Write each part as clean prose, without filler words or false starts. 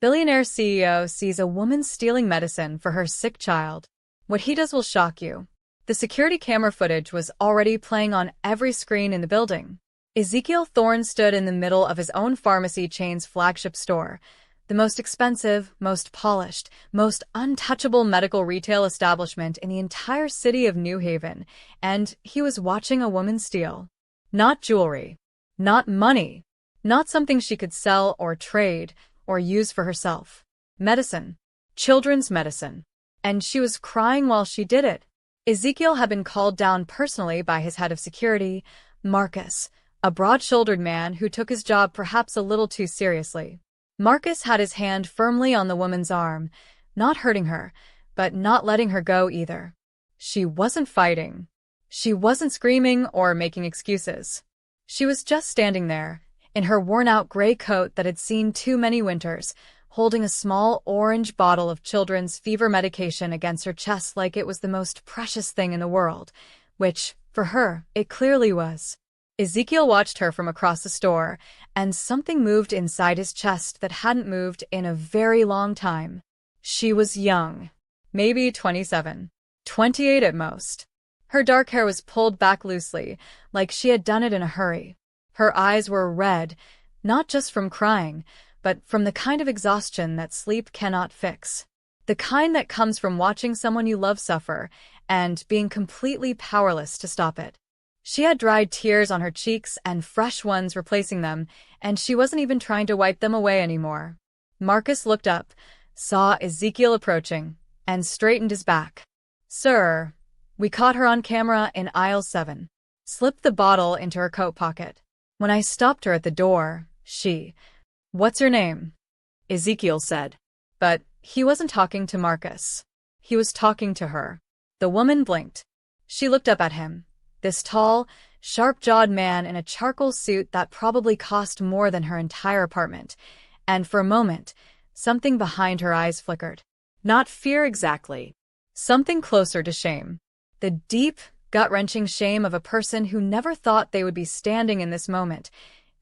Billionaire CEO sees a woman stealing medicine for her sick child. What he does will shock you. The security camera footage was already playing on every screen in the building. Ezekiel Thorne stood in the middle of his own pharmacy chain's flagship store, the most expensive, most polished, most untouchable medical retail establishment in the entire city of New Haven, and he was watching a woman steal. Not jewelry. Not money. Not something she could sell or trade or use for herself. Medicine. Children's medicine. And she was crying while she did it. Ezekiel had been called down personally by his head of security, Marcus, a broad-shouldered man who took his job perhaps a little too seriously. Marcus had his hand firmly on the woman's arm, not hurting her, but not letting her go either. She wasn't fighting. She wasn't screaming or making excuses. She was just standing there, in her worn-out gray coat that had seen too many winters, holding a small orange bottle of children's fever medication against her chest like it was the most precious thing in the world, which, for her, it clearly was. Ezekiel watched her from across the store, and something moved inside his chest that hadn't moved in a very long time. She was young. Maybe 27. 28 at most. Her dark hair was pulled back loosely, like she had done it in a hurry. Her eyes were red, not just from crying, but from the kind of exhaustion that sleep cannot fix. The kind that comes from watching someone you love suffer and being completely powerless to stop it. She had dried tears on her cheeks and fresh ones replacing them, and she wasn't even trying to wipe them away anymore. Marcus looked up, saw Ezekiel approaching, and straightened his back. "Sir, we caught her on camera in aisle 7. Slipped the bottle into her coat pocket. When I stopped her at the door, What's her name?" Ezekiel said. But he wasn't talking to Marcus. He was talking to her. The woman blinked. She looked up at him. This tall, sharp-jawed man in a charcoal suit that probably cost more than her entire apartment. And for a moment, something behind her eyes flickered. Not fear exactly. Something closer to shame. The deep, gut-wrenching shame of a person who never thought they would be standing in this moment,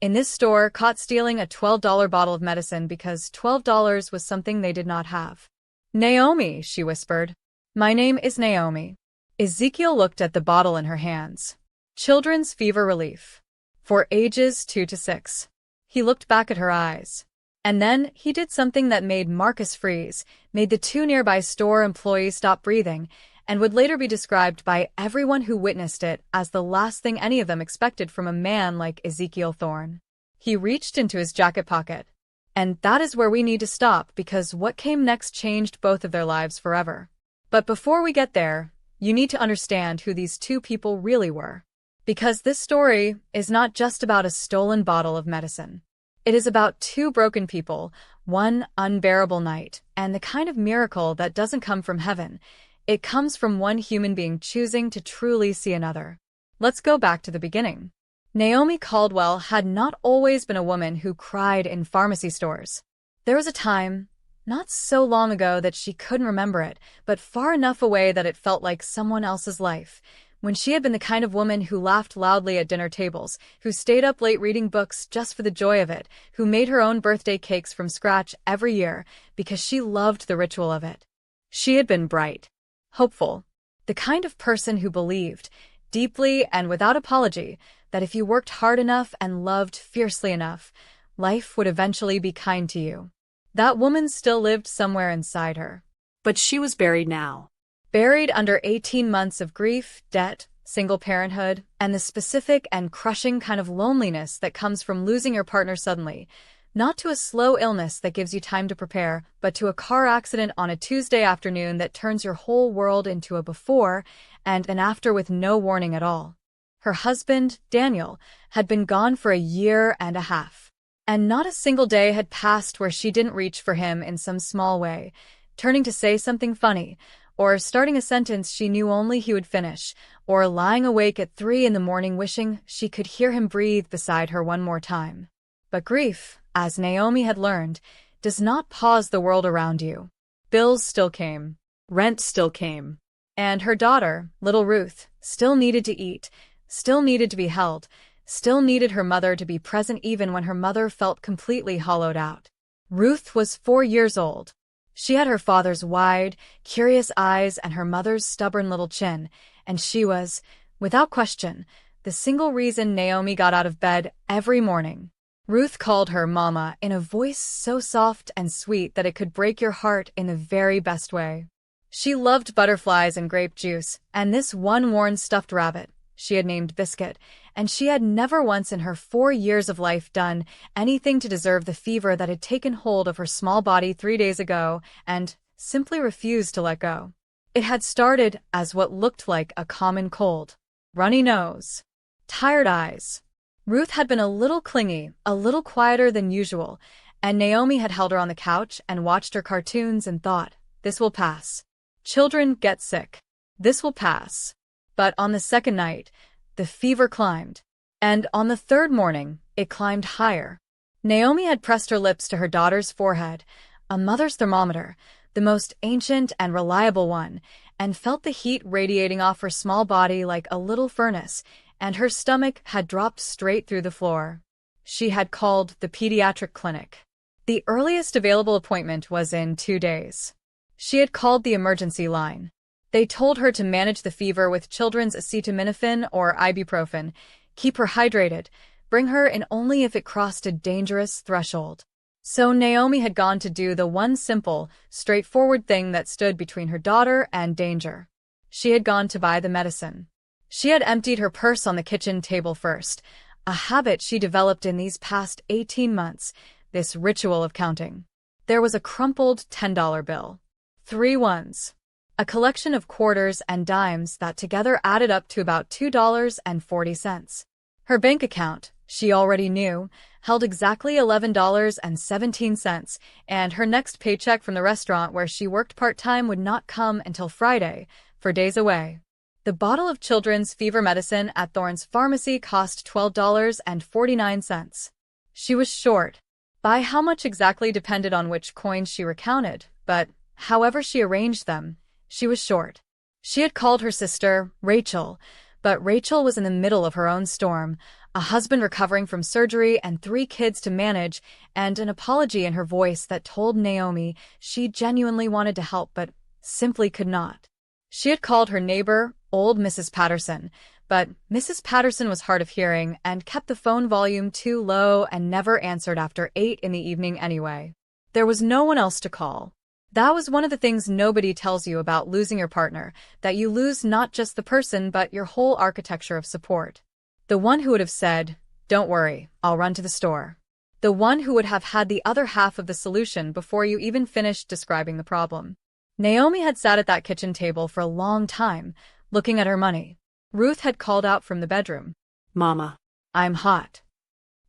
in this store, caught stealing a $12 bottle of medicine because $12 was something they did not have. "Naomi," she whispered. "My name is Naomi." Ezekiel looked at the bottle in her hands. Children's fever relief. For ages 2 to 6. He looked back at her eyes. And then he did something that made Marcus freeze, made the 2 nearby store employees stop breathing, and would later be described by everyone who witnessed it as the last thing any of them expected from a man like Ezekiel Thorne. He reached into his jacket pocket. And that is where we need to stop, because what came next changed both of their lives forever. But before we get there, you need to understand who these 2 people really were. Because this story is not just about a stolen bottle of medicine. It is about 2 broken people, one unbearable night, and the kind of miracle that doesn't come from heaven. It comes from one human being choosing to truly see another. Let's go back to the beginning. Naomi Caldwell had not always been a woman who cried in pharmacy stores. There was a time, not so long ago that she couldn't remember it, but far enough away that it felt like someone else's life, when she had been the kind of woman who laughed loudly at dinner tables, who stayed up late reading books just for the joy of it, who made her own birthday cakes from scratch every year because she loved the ritual of it. She had been bright. Hopeful. The kind of person who believed, deeply and without apology, that if you worked hard enough and loved fiercely enough, life would eventually be kind to you. That woman still lived somewhere inside her. But she was buried now. Buried under 18 months of grief, debt, single parenthood, and the specific and crushing kind of loneliness that comes from losing your partner suddenly. Not to a slow illness that gives you time to prepare, but to a car accident on a Tuesday afternoon that turns your whole world into a before and an after with no warning at all. Her husband, Daniel, had been gone for a year and a half. And not a single day had passed where she didn't reach for him in some small way, turning to say something funny, or starting a sentence she knew only he would finish, or lying awake at 3 in the morning wishing she could hear him breathe beside her one more time. But grief, as Naomi had learned, does not pause the world around you. Bills still came. Rent still came. And her daughter, little Ruth, still needed to eat, still needed to be held, still needed her mother to be present even when her mother felt completely hollowed out. Ruth was 4 years old. She had her father's wide, curious eyes and her mother's stubborn little chin, and she was, without question, the single reason Naomi got out of bed every morning. Ruth called her Mama in a voice so soft and sweet that it could break your heart in the very best way. She loved butterflies and grape juice, and this one worn stuffed rabbit she had named Biscuit, and she had never once in her 4 years of life done anything to deserve the fever that had taken hold of her small body 3 days ago and simply refused to let go. It had started as what looked like a common cold. Runny nose. Tired eyes. Ruth had been a little clingy, a little quieter than usual, and Naomi had held her on the couch and watched her cartoons and thought, "This will pass. Children get sick. This will pass." But on the second night, the fever climbed. And on the third morning, it climbed higher. Naomi had pressed her lips to her daughter's forehead, a mother's thermometer, the most ancient and reliable one, and felt the heat radiating off her small body like a little furnace, and her stomach had dropped straight through the floor. She had called the pediatric clinic. The earliest available appointment was in 2 days. She had called the emergency line. They told her to manage the fever with children's acetaminophen or ibuprofen, keep her hydrated, bring her in only if it crossed a dangerous threshold. So Naomi had gone to do the one simple, straightforward thing that stood between her daughter and danger. She had gone to buy the medicine. She had emptied her purse on the kitchen table first, a habit she developed in these past 18 months, this ritual of counting. There was a crumpled $10 bill. 3 ones. A collection of quarters and dimes that together added up to about $2.40. Her bank account, she already knew, held exactly $11.17, and her next paycheck from the restaurant where she worked part-time would not come until Friday, for days away. The bottle of children's fever medicine at Thorne's pharmacy cost $12.49. She was short. By how much exactly depended on which coins she recounted, but however she arranged them, she was short. She had called her sister, Rachel, but Rachel was in the middle of her own storm, a husband recovering from surgery and 3 kids to manage, and an apology in her voice that told Naomi she genuinely wanted to help but simply could not. She had called her neighbor, old Mrs. Patterson, but Mrs. Patterson was hard of hearing and kept the phone volume too low and never answered after 8 in the evening anyway. There was no one else to call. That was one of the things nobody tells you about losing your partner, that you lose not just the person but your whole architecture of support. The one who would have said, "Don't worry, I'll run to the store." The one who would have had the other half of the solution before you even finished describing the problem. Naomi had sat at that kitchen table for a long time, looking at her money. Ruth had called out from the bedroom. "Mama, "I'm hot."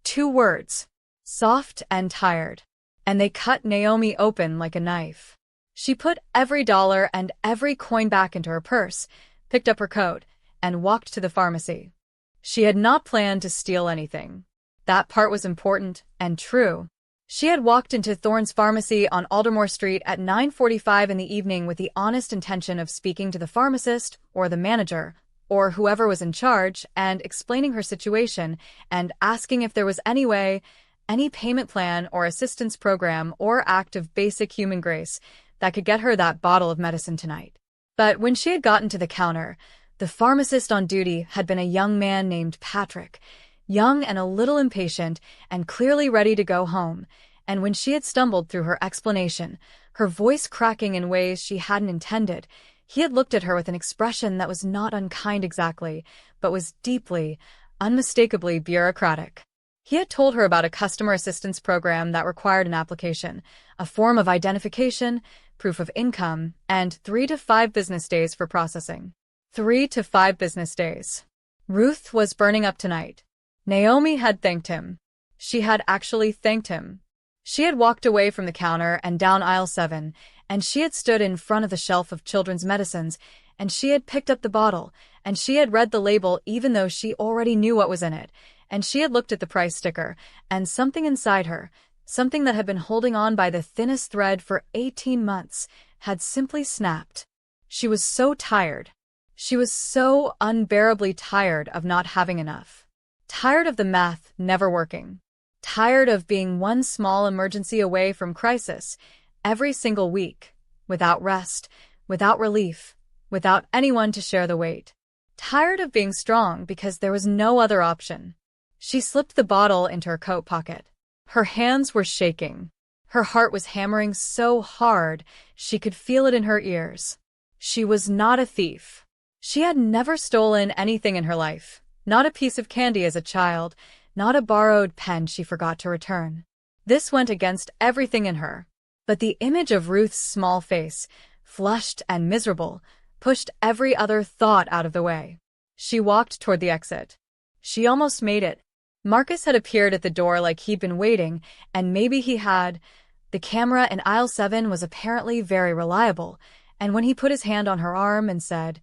2 words. Soft and tired. And they cut Naomi open like a knife. She put every dollar and every coin back into her purse, picked up her coat, and walked to the pharmacy. She had not planned to steal anything. That part was important and true. She had walked into Thorne's pharmacy on Aldermore Street at 9:45 in the evening with the honest intention of speaking to the pharmacist or the manager, or whoever was in charge, and explaining her situation and asking if there was any way, any payment plan or assistance program or act of basic human grace that could get her that bottle of medicine tonight. But when she had gotten to the counter, the pharmacist on duty had been a young man named Patrick, young and a little impatient and clearly ready to go home, and when she had stumbled through her explanation, her voice cracking in ways she hadn't intended, he had looked at her with an expression that was not unkind exactly, but was deeply, unmistakably bureaucratic. He had told her about a customer assistance program that required an application, a form of identification, proof of income, and 3 to 5 business days for processing. 3 to 5 business days. Ruth was burning up tonight. Naomi had thanked him. She had actually thanked him. She had walked away from the counter and down aisle 7, and she had stood in front of the shelf of children's medicines, and she had picked up the bottle, and she had read the label even though she already knew what was in it, and she had looked at the price sticker, and something inside her, something that had been holding on by the thinnest thread for 18 months, had simply snapped. She was so tired. She was so unbearably tired of not having enough. Tired of the math never working. tired of being one small emergency away from crisis every single week, without rest, without relief, without anyone to share the weight. Tired of being strong because there was no other option. She slipped the bottle into her coat pocket. Her hands were shaking. Her heart was hammering so hard she could feel it in her ears. She was not a thief. She had never stolen anything in her life, not a piece of candy as a child, not a borrowed pen she forgot to return. This went against everything in her. But the image of Ruth's small face, flushed and miserable, pushed every other thought out of the way. She walked toward the exit. She almost made it. Marcus had appeared at the door like he'd been waiting, and maybe he had. The camera in aisle 7 was apparently very reliable, and when he put his hand on her arm and said,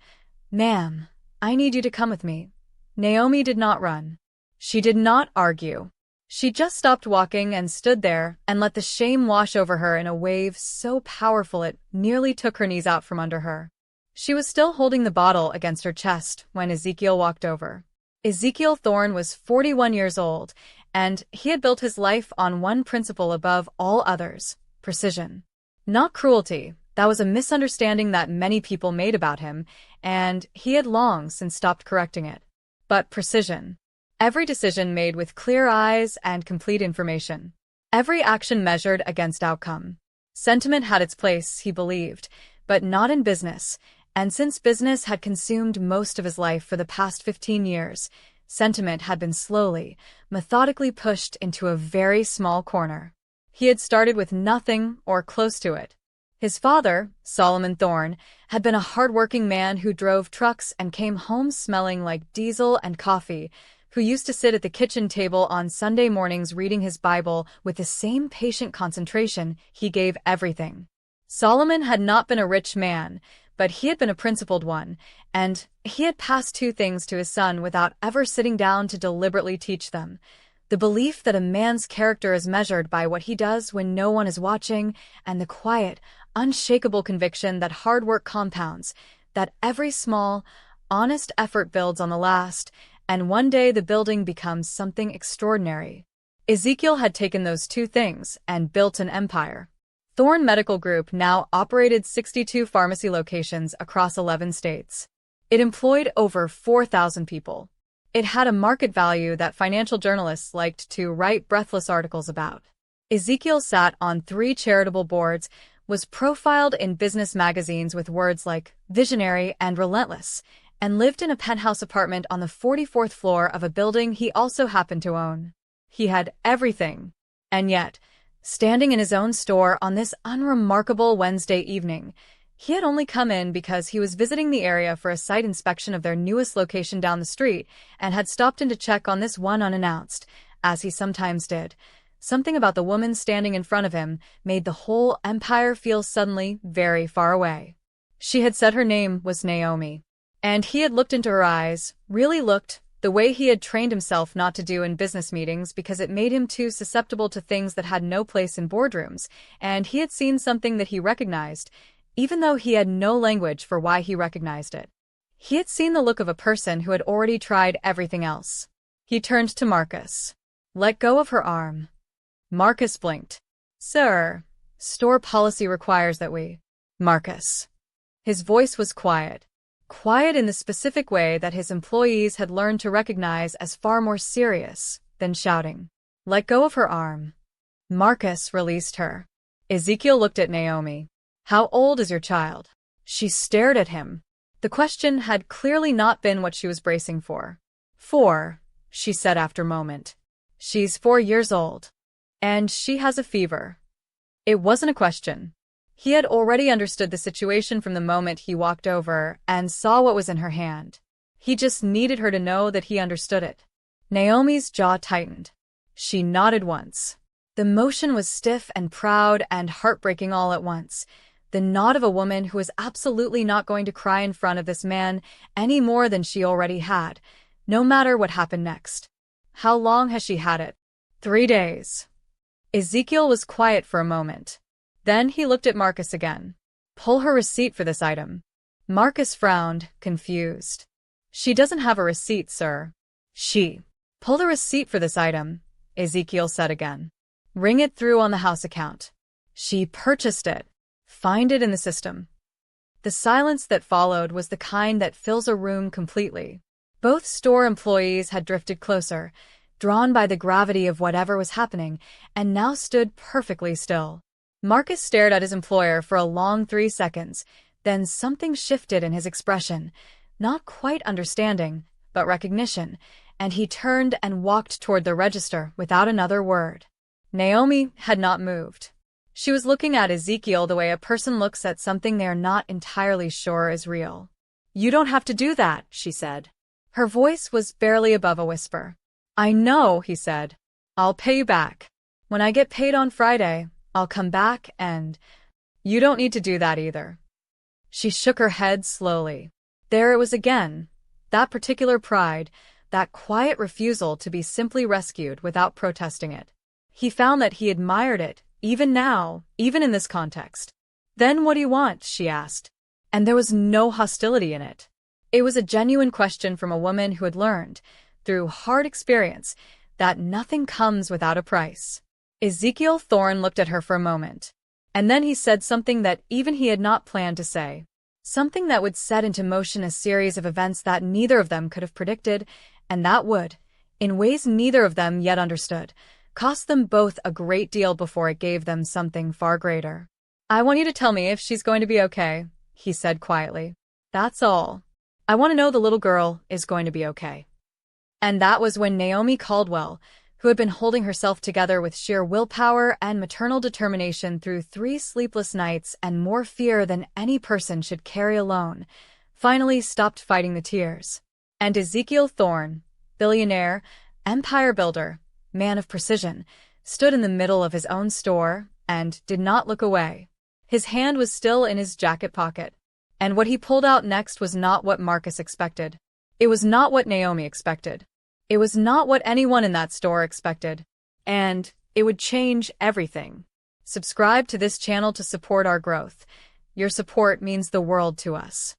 "Ma'am, I need you to come with me," Naomi did not run. She did not argue. She just stopped walking and stood there and let the shame wash over her in a wave so powerful it nearly took her knees out from under her. She was still holding the bottle against her chest when Ezekiel walked over. Ezekiel Thorne was 41 years old, and he had built his life on one principle above all others: precision. Not cruelty. That was a misunderstanding that many people made about him, and he had long since stopped correcting it. But precision. Every decision made with clear eyes and complete information. Every action measured against outcome. Sentiment had its place, he believed, but not in business. And since business had consumed most of his life for the past 15 years, sentiment had been slowly, methodically pushed into a very small corner. He had started with nothing or close to it. His father, Solomon Thorne, had been a hard-working man who drove trucks and came home smelling like diesel and coffee, who used to sit at the kitchen table on Sunday mornings reading his Bible with the same patient concentration he gave everything. Solomon had not been a rich man, but he had been a principled one, and he had passed 2 things to his son without ever sitting down to deliberately teach them: the belief that a man's character is measured by what he does when no one is watching, and the quiet, unshakable conviction that hard work compounds, that every small, honest effort builds on the last, and one day the building becomes something extraordinary. Ezekiel had taken those 2 things and built an empire. Thorne Medical Group now operated 62 pharmacy locations across 11 states. It employed over 4,000 people. It had a market value that financial journalists liked to write breathless articles about. Ezekiel sat on 3 charitable boards, was profiled in business magazines with words like visionary and relentless, and lived in a penthouse apartment on the 44th floor of a building he also happened to own. He had everything. And yet, standing in his own store on this unremarkable Wednesday evening, he had only come in because he was visiting the area for a site inspection of their newest location down the street and had stopped in to check on this one unannounced, as he sometimes did. Something about the woman standing in front of him made the whole empire feel suddenly very far away. She had said her name was Naomi. And he had looked into her eyes, really looked, the way he had trained himself not to do in business meetings because it made him too susceptible to things that had no place in boardrooms, and he had seen something that he recognized, even though he had no language for why he recognized it. He had seen the look of a person who had already tried everything else. He turned to Marcus. "Let go of her arm." Marcus blinked. "Sir, store policy requires that we—" "Marcus." His voice was quiet. Quiet in the specific way that his employees had learned to recognize as far more serious than shouting. "Let go of her arm." Marcus released her. Ezekiel looked at Naomi. "How old is your child?" She stared at him. The question had clearly not been what she was bracing for. "4," she said after a moment. "She's 4 years old. And she has a fever." It wasn't a question. He had already understood the situation from the moment he walked over and saw what was in her hand. He just needed her to know that he understood it. Naomi's jaw tightened. She nodded once. The motion was stiff and proud and heartbreaking all at once. The nod of a woman who was absolutely not going to cry in front of this man any more than she already had, no matter what happened next. How long has she had it? 3 days. Ezekiel was quiet for a moment. Then he looked at Marcus again. "Pull her receipt for this item." Marcus frowned, confused. "She doesn't have a receipt, sir." "She pulled a receipt for this item," Ezekiel said again. Ring it through on the house account. She purchased it. Find it in the system. The silence that followed was the kind that fills a room completely. Both store employees had drifted closer, drawn by the gravity of whatever was happening, and now stood perfectly still. Marcus stared at his employer for a long 3 seconds, then something shifted in his expression, not quite understanding, but recognition, and he turned and walked toward the register without another word. Naomi had not moved. She was looking at Ezekiel the way a person looks at something they are not entirely sure is real. "You don't have to do that," she said. Her voice was barely above a whisper. "I know," he said. "I'll pay you back. When I get paid on Friday, I'll come back and you don't need to do that either." She shook her head slowly. There it was again, that particular pride, that quiet refusal to be simply rescued without protesting it. He found that he admired it, even now, even in this context. "Then what do you want?" she asked. And there was no hostility in it. It was a genuine question from a woman who had learned, through hard experience, that nothing comes without a price. Ezekiel Thorne looked at her for a moment, and then he said something that even he had not planned to say. Something that would set into motion a series of events that neither of them could have predicted, and that would, in ways neither of them yet understood, cost them both a great deal before it gave them something far greater. "I want you to tell me if she's going to be okay," he said quietly. "That's all. I want to know the little girl is going to be okay." And that was when Naomi Caldwell, who had been holding herself together with sheer willpower and maternal determination through 3 sleepless nights and more fear than any person should carry alone, finally stopped fighting the tears. And Ezekiel Thorne, billionaire, empire builder, man of precision, stood in the middle of his own store and did not look away. His hand was still in his jacket pocket, and what he pulled out next was not what Marcus expected. It was not what Naomi expected. It was not what anyone in that store expected. And it would change everything. Subscribe to this channel to support our growth. Your support means the world to us.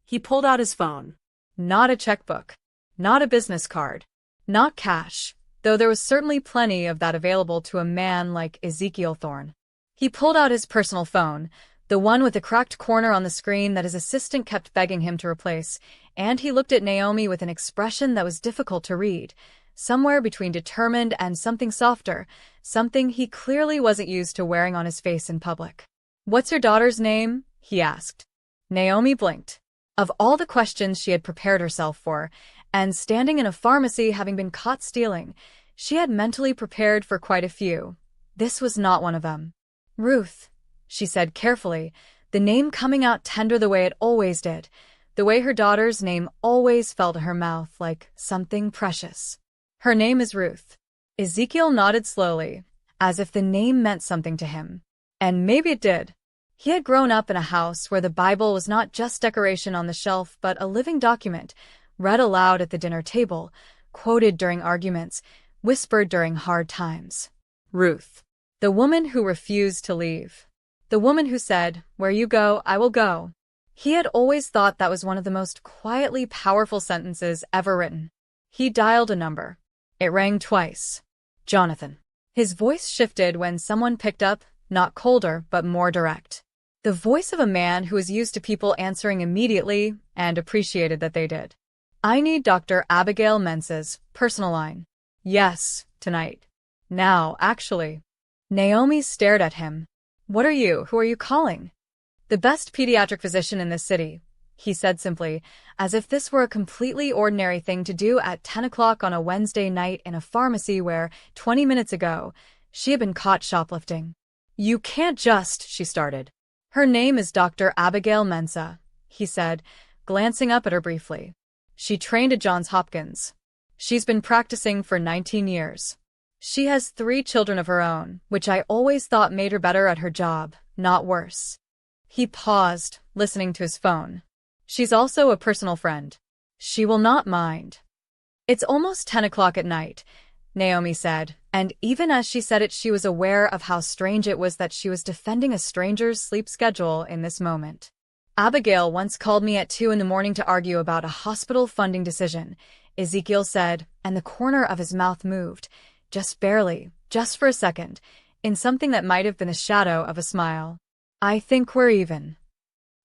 He pulled out his phone. Not a checkbook. Not a business card. Not cash, though there was certainly plenty of that available to a man like Ezekiel Thorne. He pulled out his personal phone, the one with the cracked corner on the screen that his assistant kept begging him to replace, and he looked at Naomi with an expression that was difficult to read, somewhere between determined and something softer, something he clearly wasn't used to wearing on his face in public. "What's your daughter's name?" he asked. Naomi blinked. Of all the questions she had prepared herself for, and standing in a pharmacy having been caught stealing, she had mentally prepared for quite a few. This was not one of them. "Ruth," she said carefully, the name coming out tender the way it always did, the way her daughter's name always fell to her mouth like something precious. "Her name is Ruth." Ezekiel nodded slowly, as if the name meant something to him. And maybe it did. He had grown up in a house where the Bible was not just decoration on the shelf but a living document, read aloud at the dinner table, quoted during arguments, whispered during hard times. Ruth. The woman who refused to leave. The woman who said, "Where you go, I will go." He had always thought that was one of the most quietly powerful sentences ever written. He dialed a number. It rang twice. Jonathan. His voice shifted when someone picked up, not colder, but more direct. The voice of a man who was used to people answering immediately and appreciated that they did. "I need Dr. Abigail Mensa's personal line." "Yes, tonight. Now, actually." Naomi stared at him. "What are you? Who are you calling?" "The best pediatric physician in this city," he said simply, as if this were a completely ordinary thing to do at 10 o'clock on a Wednesday night in a pharmacy where, 20 minutes ago, she had been caught shoplifting. "You can't just," she started. "Her name is Dr. Abigail Mensa," he said, glancing up at her briefly. "She trained at Johns Hopkins. She's been practicing for 19 years. She has 3 children of her own, which I always thought made her better at her job, not worse." He paused, listening to his phone. "She's also a personal friend. She will not mind." "It's almost 10 o'clock at night," Naomi said, and even as she said it she was aware of how strange it was that she was defending a stranger's sleep schedule in this moment. "Abigail once called me at 2 in the morning to argue about a hospital funding decision," Ezekiel said, and the corner of his mouth moved. just barely, just for a second, in something that might have been a shadow of a smile. "I think we're even."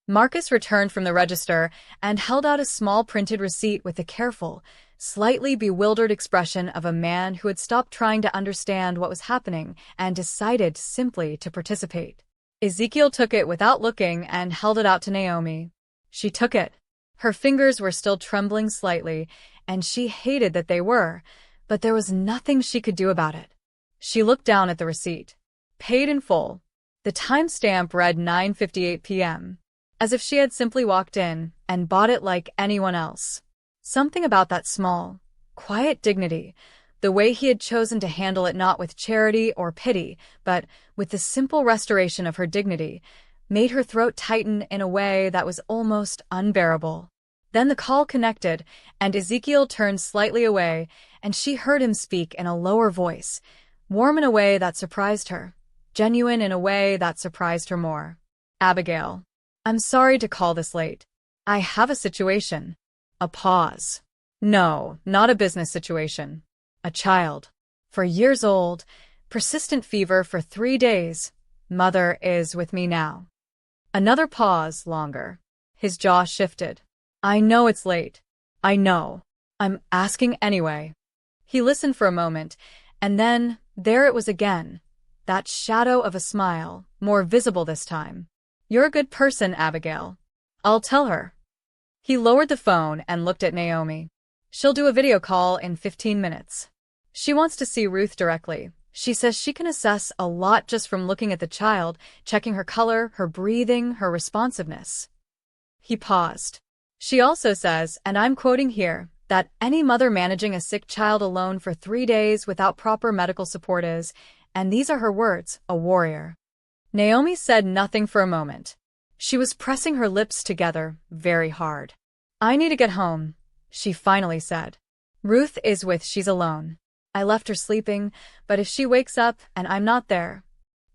Marcus returned from the register and held out a small printed receipt with the careful, slightly bewildered expression of a man who had stopped trying to understand what was happening and decided simply to participate. Ezekiel took it without looking and held it out to Naomi. She took it. Her fingers were still trembling slightly, and she hated that they were, but there was nothing she could do about it. She looked down at the receipt. Paid in full. The timestamp read 9:58 p.m. As if she had simply walked in and bought it like anyone else. Something about that small, quiet dignity, the way he had chosen to handle it not with charity or pity, but with the simple restoration of her dignity, made her throat tighten in a way that was almost unbearable. Then the call connected, and Ezekiel turned slightly away, and she heard him speak in a lower voice, warm in a way that surprised her, genuine in a way that surprised her more. "Abigail. I'm sorry to call this late. I have a situation." A pause. "No, not a business situation. A child. 4 years old, persistent fever for 3 days. Mother is with me now." Another pause, longer. His jaw shifted. "I know it's late. I know. I'm asking anyway." He listened for a moment, and then there it was again, that shadow of a smile, more visible this time. "You're a good person, Abigail. I'll tell her." He lowered the phone and looked at Naomi. "She'll do a video call in 15 minutes. She wants to see Ruth directly. She says she can assess a lot just from looking at the child, checking her color, her breathing, her responsiveness." He paused. "She also says, and I'm quoting here, that any mother managing a sick child alone for 3 days without proper medical support is, and these are her words, a warrior." Naomi said nothing for a moment. She was pressing her lips together very hard. "I need to get home," she finally said. "Ruth is she's alone. I left her sleeping, but if she wakes up and I'm not there,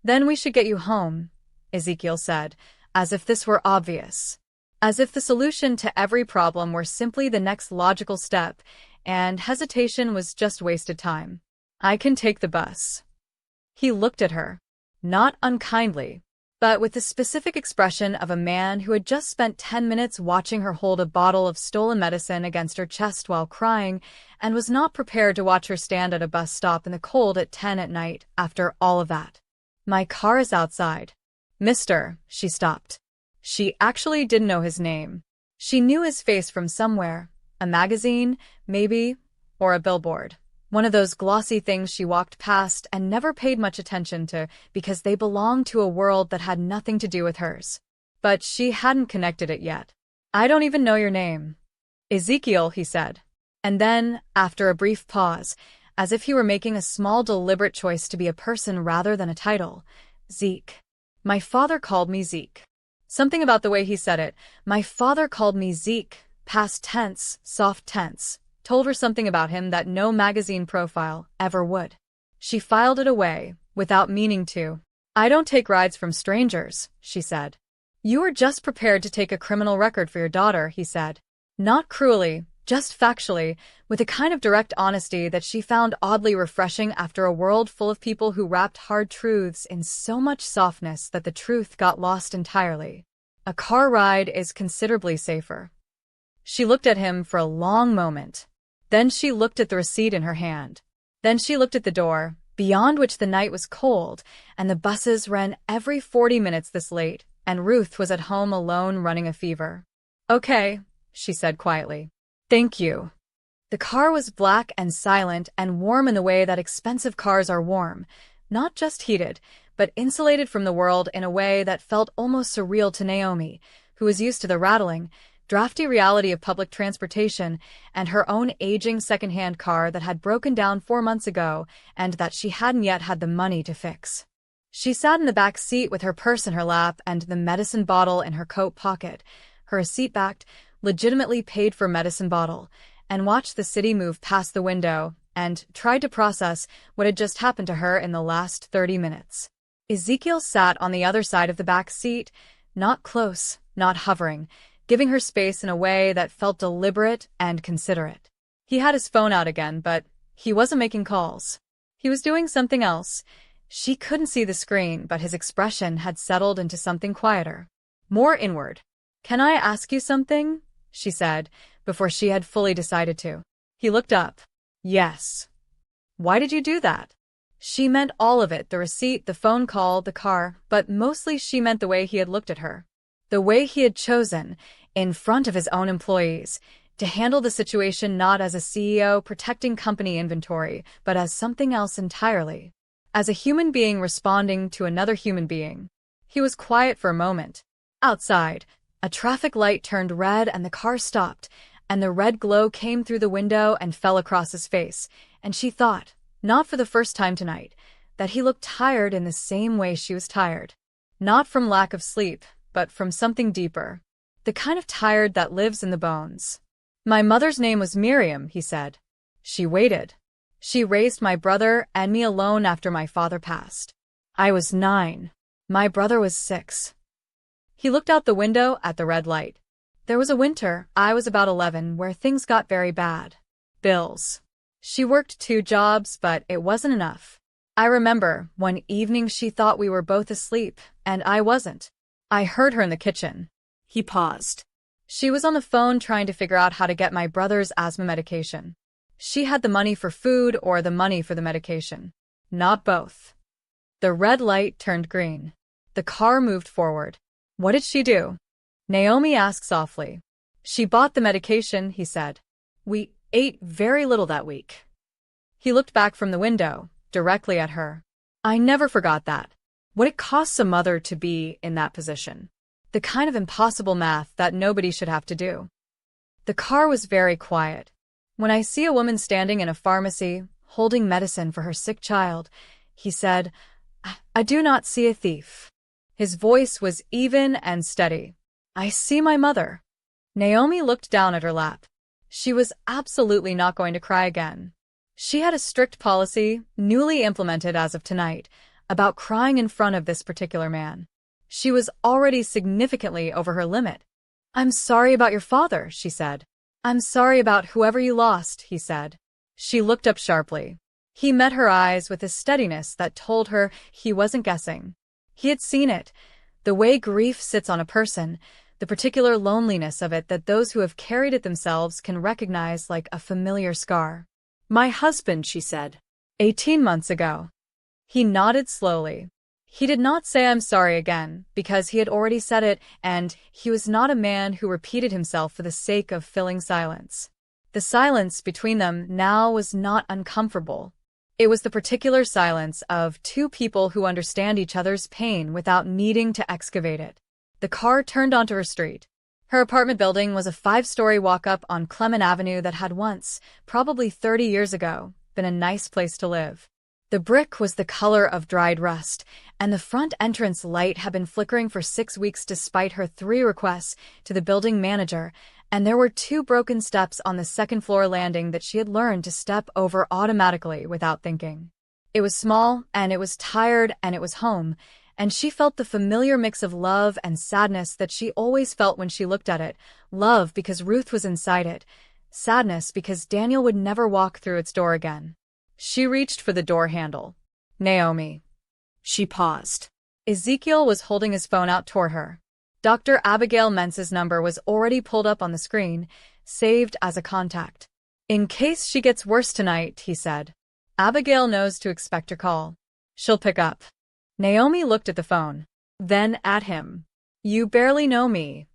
then we should get you home," Ezekiel said, as if this were obvious. As if the solution to every problem were simply the next logical step, and hesitation was just wasted time. "I can take the bus." He looked at her. Not unkindly, but with the specific expression of a man who had just spent 10 minutes watching her hold a bottle of stolen medicine against her chest while crying, and was not prepared to watch her stand at a bus stop in the cold at 10 at night after all of that. "My car is outside." "Mister," she stopped. She actually didn't know his name. She knew his face from somewhere, a magazine, maybe, or a billboard. One of those glossy things she walked past and never paid much attention to because they belonged to a world that had nothing to do with hers. But she hadn't connected it yet. "I don't even know your name." "Ezekiel," he said. And then, after a brief pause, as if he were making a small deliberate choice to be a person rather than a title, "Zeke. My father called me Zeke." Something about the way he said it, "My father called me Zeke," past tense, soft tense, told her something about him that no magazine profile ever would. She filed it away, without meaning to. "I don't take rides from strangers," she said. "You were just prepared to take a criminal record for your daughter," he said. Not cruelly, just factually, with a kind of direct honesty that she found oddly refreshing after a world full of people who wrapped hard truths in so much softness that the truth got lost entirely. "A car ride is considerably safer." She looked at him for a long moment. Then she looked at the receipt in her hand. Then she looked at the door, beyond which the night was cold, and the buses ran every 40 minutes this late, and Ruth was at home alone running a fever. "Okay," she said quietly. "Thank you." The car was black and silent and warm in the way that expensive cars are warm, not just heated, but insulated from the world in a way that felt almost surreal to Naomi, who was used to the rattling, drafty reality of public transportation and her own aging second-hand car that had broken down 4 months ago and that she hadn't yet had the money to fix. She sat in the back seat with her purse in her lap and the medicine bottle in her coat pocket, her receipt-backed, legitimately paid-for medicine bottle, and watched the city move past the window and tried to process what had just happened to her in the last 30 minutes. Ezekiel sat on the other side of the back seat, not close, not hovering, giving her space in a way that felt deliberate and considerate. He had his phone out again, but he wasn't making calls. He was doing something else. She couldn't see the screen, but his expression had settled into something quieter, more inward. "Can I ask you something?" she said, before she had fully decided to. He looked up. "Yes." "Why did you do that?" She meant all of it, the receipt, the phone call, the car, but mostly she meant the way he had looked at her. The way he had chosen, in front of his own employees, to handle the situation not as a CEO protecting company inventory, but as something else entirely. As a human being responding to another human being. He was quiet for a moment. Outside, a traffic light turned red and the car stopped, and the red glow came through the window and fell across his face, and she thought, not for the first time tonight, that he looked tired in the same way she was tired. Not from lack of sleep, but from something deeper. The kind of tired that lives in the bones. "My mother's name was Miriam," he said. "She waited. She raised my brother and me alone after my father passed. I was 9. My brother was 6. He looked out the window at the red light. "There was a winter, I was about 11, where things got very bad. Bills. She worked 2 jobs, but it wasn't enough. I remember, one evening she thought we were both asleep, and I wasn't. I heard her in the kitchen." He paused. "She was on the phone trying to figure out how to get my brother's asthma medication. She had the money for food or the money for the medication. Not both." The red light turned green. The car moved forward. "What did she do?" Naomi asked softly. "She bought the medication," he said. "We ate very little that week." He looked back from the window, directly at her. "I never forgot that. What it costs a mother to be in that position. The kind of impossible math that nobody should have to do." The car was very quiet. "When I see a woman standing in a pharmacy, holding medicine for her sick child," he said, "I do not see a thief." His voice was even and steady. "I see my mother." Naomi looked down at her lap. She was absolutely not going to cry again. She had a strict policy, newly implemented as of tonight, about crying in front of this particular man. She was already significantly over her limit. "I'm sorry about your father," she said. "I'm sorry about whoever you lost," he said. She looked up sharply. He met her eyes with a steadiness that told her he wasn't guessing. He had seen it, the way grief sits on a person, the particular loneliness of it that those who have carried it themselves can recognize like a familiar scar. "My husband," she said. 18 months ago. He nodded slowly. He did not say "I'm sorry" again, because he had already said it, and he was not a man who repeated himself for the sake of filling silence. The silence between them now was not uncomfortable. It was the particular silence of 2 people who understand each other's pain without needing to excavate it. The car turned onto her street. Her apartment building was a 5-story walk-up on Clement Avenue that had once, probably 30 years ago, been a nice place to live. The brick was the color of dried rust, and the front entrance light had been flickering for 6 weeks despite her 3 requests to the building manager, and there were 2 broken steps on the second-floor landing that she had learned to step over automatically without thinking. It was small, and it was tired, and it was home, and she felt the familiar mix of love and sadness that she always felt when she looked at it. Love because Ruth was inside it, sadness because Daniel would never walk through its door again. She reached for the door handle. "Naomi." She paused. Ezekiel was holding his phone out toward her. Dr. Abigail Mentz's number was already pulled up on the screen, saved as a contact. "In case she gets worse tonight," he said. "Abigail knows to expect her call. She'll pick up." Naomi looked at the phone, then at him. "You barely know me."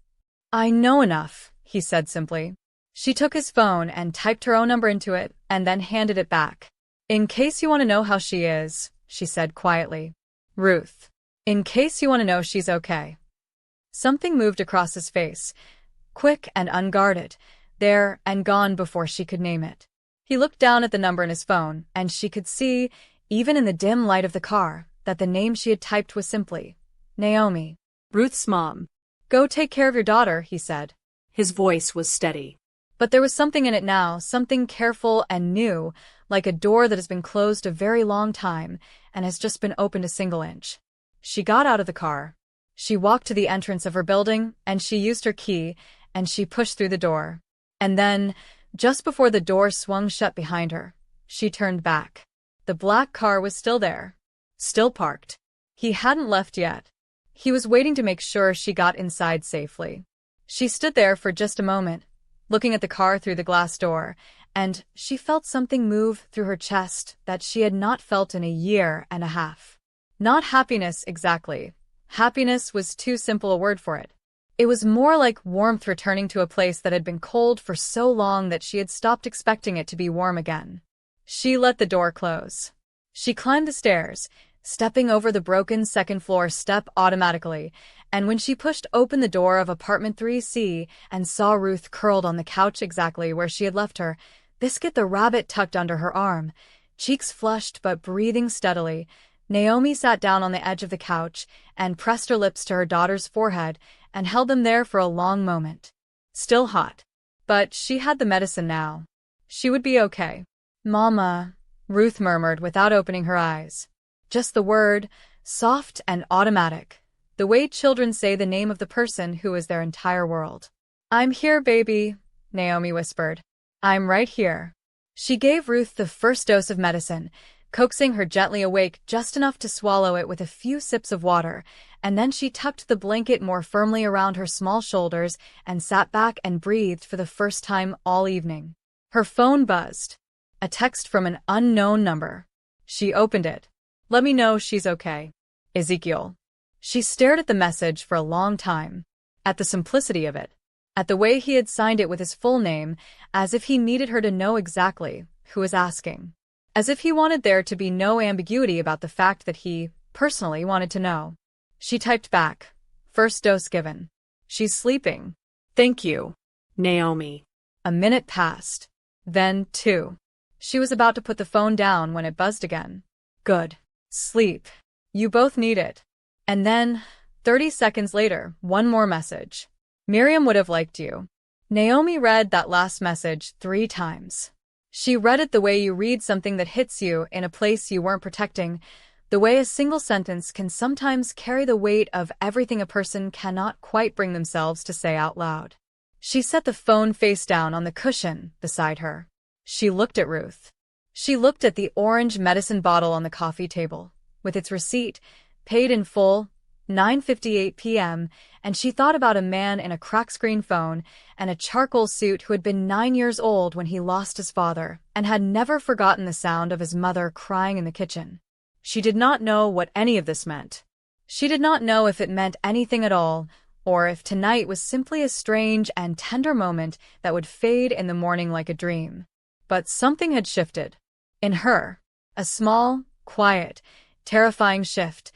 "I know enough," he said simply. She took his phone and typed her own number into it, and then handed it back. "In case you want to know how she is," she said quietly. "Ruth. In case you want to know she's okay." Something moved across his face, quick and unguarded, there and gone before she could name it. He looked down at the number in his phone, and she could see, even in the dim light of the car, that the name she had typed was simply Naomi. "Ruth's mom." "Go take care of your daughter," he said. His voice was steady. But there was something in it now, something careful and new, like a door that has been closed a very long time and has just been opened a single inch. She got out of the car. She walked to the entrance of her building, and she used her key, and she pushed through the door. And then, just before the door swung shut behind her, she turned back. The black car was still there. Still parked. He hadn't left yet. He was waiting to make sure she got inside safely. She stood there for just a moment, looking at the car through the glass door, and she felt something move through her chest that she had not felt in a year and a half. Not happiness exactly. Happiness was too simple a word for it. It was more like warmth returning to a place that had been cold for so long that she had stopped expecting it to be warm again. She let the door close. She climbed the stairs, stepping over the broken second-floor step automatically, and when she pushed open the door of apartment 3C and saw Ruth curled on the couch exactly where she had left her, Biscuit the rabbit tucked under her arm, cheeks flushed but breathing steadily, Naomi sat down on the edge of the couch and pressed her lips to her daughter's forehead and held them there for a long moment. Still hot. But she had the medicine now. She would be okay. "Mama," Ruth murmured without opening her eyes. Just the word, soft and automatic. The way children say the name of the person who is their entire world. "I'm here, baby," Naomi whispered. "I'm right here." She gave Ruth the first dose of medicine, coaxing her gently awake just enough to swallow it with a few sips of water, and then she tucked the blanket more firmly around her small shoulders and sat back and breathed for the first time all evening. Her phone buzzed. A text from an unknown number. She opened it. "Let me know she's okay. Ezekiel." She stared at the message for a long time, at the simplicity of it, at the way he had signed it with his full name, as if he needed her to know exactly who was asking. As if he wanted there to be no ambiguity about the fact that he, personally, wanted to know. She typed back, "First dose given. She's sleeping. Thank you, Naomi." A minute passed. Then 2. She was about to put the phone down when it buzzed again. "Good. Sleep. You both need it." And then, 30 seconds later, one more message. "Miriam would have liked you." Naomi read that last message 3 times. She read it the way you read something that hits you in a place you weren't protecting, the way a single sentence can sometimes carry the weight of everything a person cannot quite bring themselves to say out loud. She set the phone face down on the cushion beside her. She looked at Ruth. She looked at the orange medicine bottle on the coffee table, with its receipt, paid in full, 9:58 p.m., and she thought about a man in a crack-screen phone and a charcoal suit who had been 9 years old when he lost his father and had never forgotten the sound of his mother crying in the kitchen. She did not know what any of this meant. She did not know if it meant anything at all, or if tonight was simply a strange and tender moment that would fade in the morning like a dream. But something had shifted. In her. A small, quiet, terrifying shift.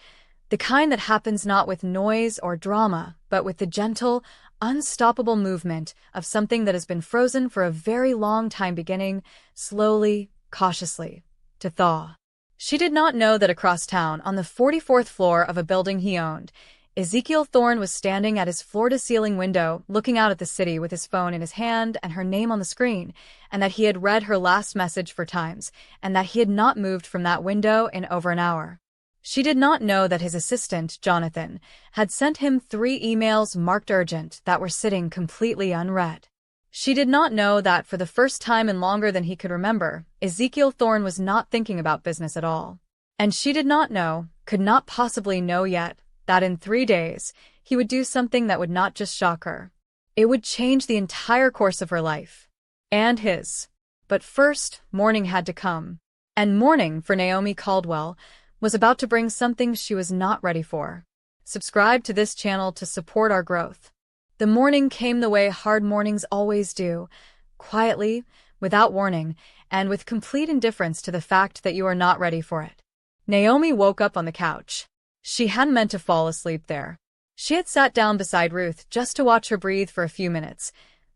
The kind that happens not with noise or drama, but with the gentle, unstoppable movement of something that has been frozen for a very long time beginning, slowly, cautiously, to thaw. She did not know that across town, on the 44th floor of a building he owned, Ezekiel Thorne was standing at his floor-to-ceiling window, looking out at the city with his phone in his hand and her name on the screen, and that he had read her last message 4 times, and that he had not moved from that window in over an hour. She did not know that his assistant, Jonathan, had sent him 3 emails marked urgent that were sitting completely unread. She did not know that for the first time in longer than he could remember, Ezekiel Thorne was not thinking about business at all. And she did not know, could not possibly know yet, that in 3 days, he would do something that would not just shock her. It would change the entire course of her life. And his. But first, morning had to come. And morning, for Naomi Caldwell, was about to bring something she was not ready for. Subscribe to this channel to support our growth. The morning came the way hard mornings always do, quietly, without warning, and with complete indifference to the fact that you are not ready for it. Naomi woke up on the couch. She hadn't meant to fall asleep there. She had sat down beside Ruth just to watch her breathe for a few minutes,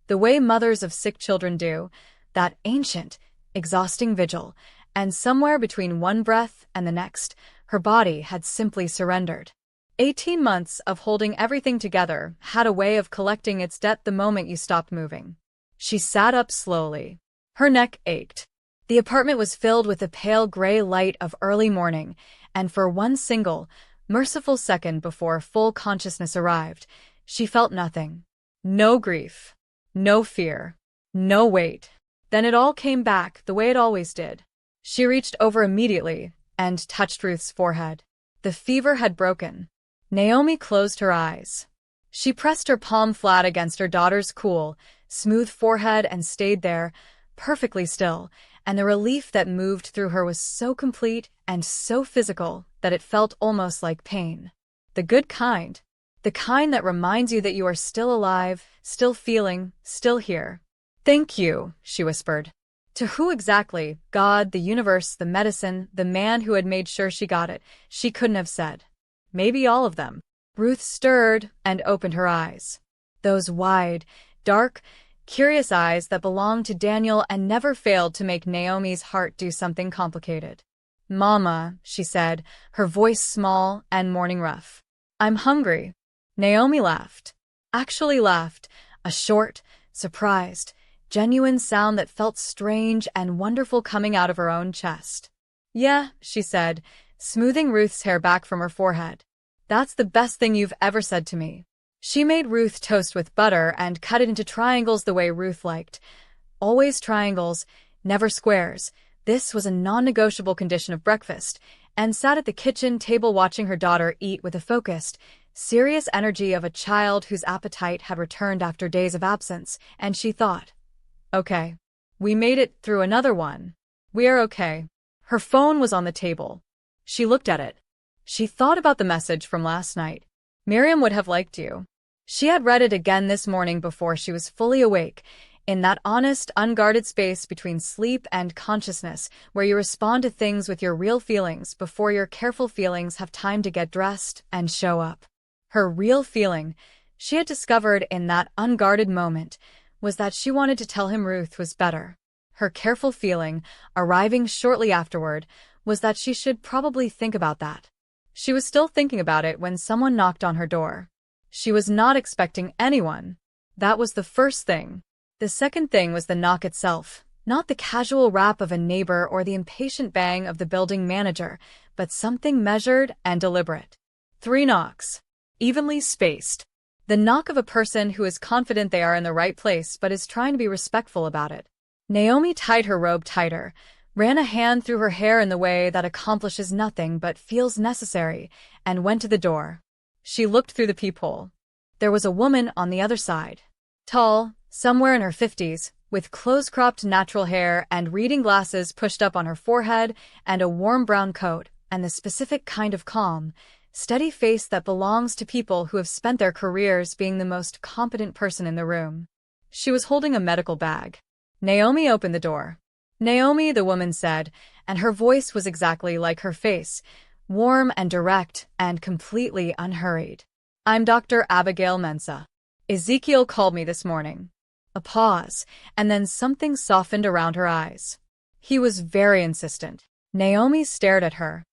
the way mothers of sick children do, that ancient, exhausting vigil, and somewhere between one breath and the next, her body had simply surrendered. 18 months of holding everything together had a way of collecting its debt the moment you stopped moving. She sat up slowly. Her neck ached. The apartment was filled with the pale gray light of early morning, and for one single, merciful second before full consciousness arrived, she felt nothing. No grief. No fear. No weight. Then it all came back the way it always did. She reached over immediately and touched Ruth's forehead. The fever had broken. Naomi closed her eyes. She pressed her palm flat against her daughter's cool, smooth forehead and stayed there, perfectly still, and the relief that moved through her was so complete and so physical that it felt almost like pain. The good kind. The kind that reminds you that you are still alive, still feeling, still here. "Thank you," she whispered. To who exactly? God, the universe, the medicine, the man who had made sure she got it. She couldn't have said. Maybe all of them. Ruth stirred and opened her eyes. Those wide, dark, curious eyes that belonged to Daniel and never failed to make Naomi's heart do something complicated. "Mama," she said, her voice small and morning rough. "I'm hungry." Naomi laughed. Actually laughed, a short, surprised, genuine sound that felt strange and wonderful coming out of her own chest. "Yeah," she said, smoothing Ruth's hair back from her forehead. "That's the best thing you've ever said to me." She made Ruth toast with butter and cut it into triangles the way Ruth liked. Always triangles, never squares. This was a non-negotiable condition of breakfast, and sat at the kitchen table watching her daughter eat with a focused, serious energy of a child whose appetite had returned after days of absence, and she thought, "Okay. We made it through another one. We are okay." Her phone was on the table. She looked at it. She thought about the message from last night. "Miriam would have liked you." She had read it again this morning before she was fully awake, in that honest, unguarded space between sleep and consciousness, where you respond to things with your real feelings before your careful feelings have time to get dressed and show up. Her real feeling, she had discovered in that unguarded moment, was that she wanted to tell him Ruth was better. Her careful feeling, arriving shortly afterward, was that she should probably think about that. She was still thinking about it when someone knocked on her door. She was not expecting anyone. That was the first thing. The second thing was the knock itself, not the casual rap of a neighbor or the impatient bang of the building manager, but something measured and deliberate. 3 knocks. Evenly spaced. The knock of a person who is confident they are in the right place but is trying to be respectful about it. Naomi tied her robe tighter, ran a hand through her hair in the way that accomplishes nothing but feels necessary, and went to the door. She looked through the peephole. There was a woman on the other side. Tall, somewhere in her 50s, with close-cropped natural hair and reading glasses pushed up on her forehead and a warm brown coat, and the specific kind of calm, steady face that belongs to people who have spent their careers being the most competent person in the room. She was holding a medical bag. Naomi opened the door. "Naomi," the woman said, and her voice was exactly like her face, warm and direct and completely unhurried. "I'm Dr. Abigail Mensah. Ezekiel called me this morning." A pause, and then something softened around her eyes. He was very insistent. Naomi stared at her.